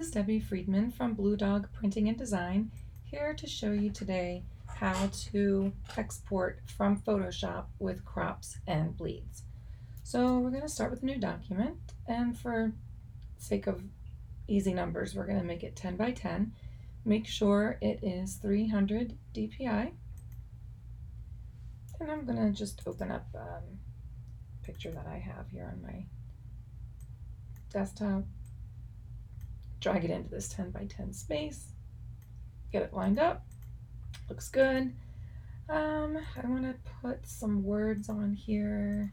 This is Debbie Friedman from Blue Dog Printing and Design, here to show you today how to export from Photoshop with crops and bleeds. So we're going to start with a new document, and for sake of easy numbers, we're going to make it 10 by 10. Make sure it is 300 DPI, and I'm going to just open up a picture that I have here on my desktop. Drag it into this 10 by 10 space, get it lined up, looks good. I want to put some words on here.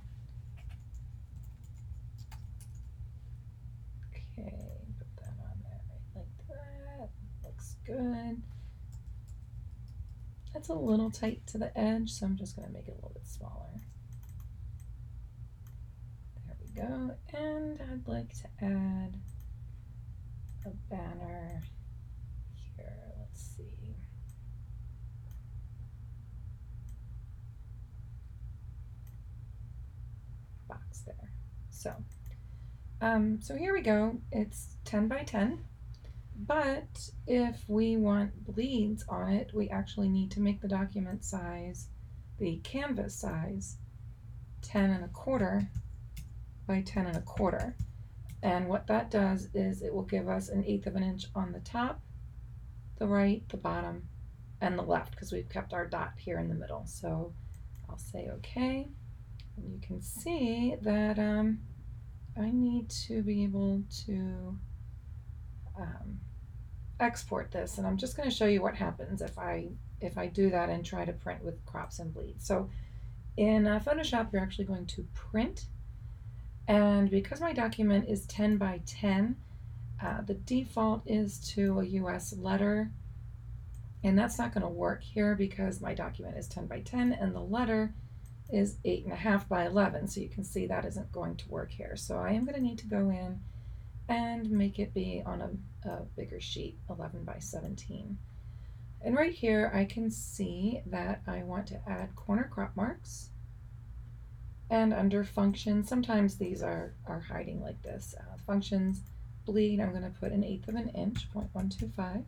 Okay, put that on there right like that. Looks good. That's a little tight to the edge, so I'm just going to make it a little bit smaller. There we go. And I'd like to add a banner here. Let's see. Box there. So here we go. It's 10 by 10. But if we want bleeds on it, we actually need to make the document size, the canvas size, 10 1/4 by 10 1/4. And what that does is it will give us 1/8 of an inch on the top, the right, the bottom, and the left, because we've kept our dot here in the middle. So I'll say okay. And you can see that I need to be able to export this, and I'm just going to show you what happens if I do that and try to print with crops and bleeds. So in Photoshop, you're actually going to print, and because my document is 10 by 10, the default is to a US letter, and that's not going to work here because my document is 10 by 10 and the letter is 8.5 by 11, so you can see that isn't going to work here. So I am going to need to go in and make it be on a bigger sheet, 11 by 17. And right here I can see that I want to add corner crop marks. And under functions, sometimes these are hiding like this. Functions, bleed, I'm going to put 1/8 of an inch, 0.125,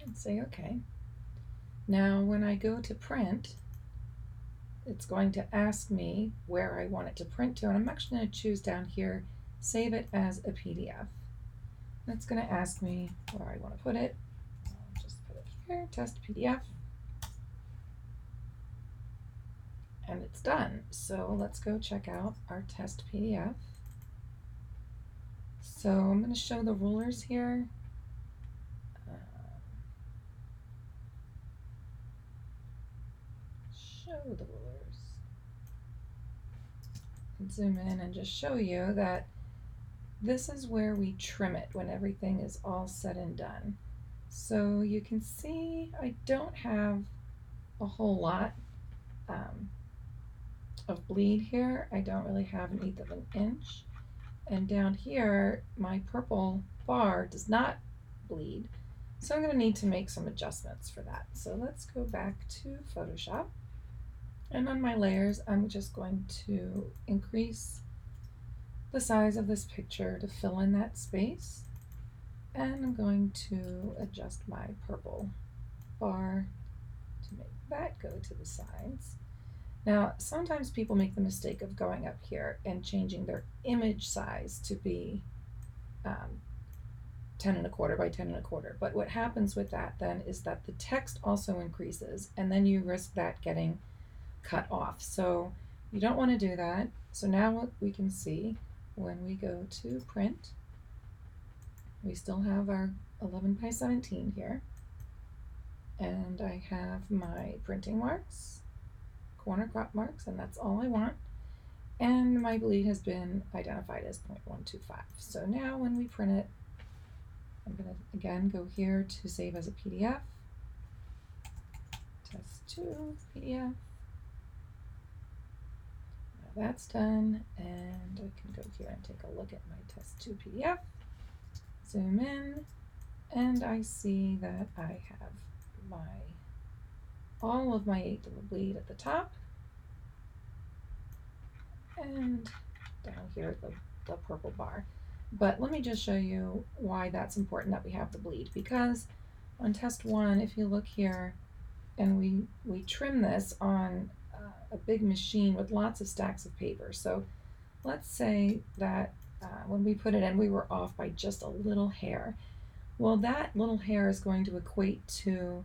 and say okay. Now when I go to print, it's going to ask me where I want it to print to, and I'm actually going to choose down here, save it as a PDF. It's going to ask me where I want to put it. I'll just put it here, test PDF, and it's done. So let's go check out our test PDF. So I'm going to show the rulers here. Show the rulers. And zoom in and just show you that this is where we trim it when everything is all said and done. So you can see I don't have a whole lot of bleed here. I don't really have 1/8 of an inch. And down here, my purple bar does not bleed. So I'm going to need to make some adjustments for that. So let's go back to Photoshop. And on my layers, I'm just going to increase the size of this picture to fill in that space. And I'm going to adjust my purple bar to make that go to the sides. Now, sometimes people make the mistake of going up here and changing their image size to be 10 1/4 by 10 1/4. But what happens with that then is that the text also increases, and then you risk that getting cut off. So you don't want to do that. So now what we can see when we go to print, we still have our 11 by 17 here. And I have my printing marks, corner crop marks, and that's all I want. And my bleed has been identified as 0.125. So now when we print it, I'm going to again go here to save as a PDF, test 2 PDF. Now that's done, and I can go here and take a look at my test 2 PDF, zoom in, and I see that I have all of my 1/8 of the bleed at the top, and down here the purple bar. But let me just show you why that's important that we have the bleed, because on test 1, if you look here, and we trim this on a big machine with lots of stacks of paper. So let's say that when we put it in, we were off by just a little hair. Well, that little hair is going to equate to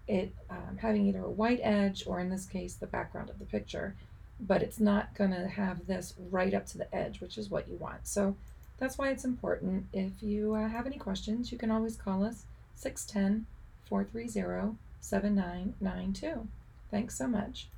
it having either a white edge, or in this case, the background of the picture, but it's not going to have this right up to the edge, which is what you want. So that's why it's important. If you have any questions, you can always call us 610 430 7992. Thanks so much.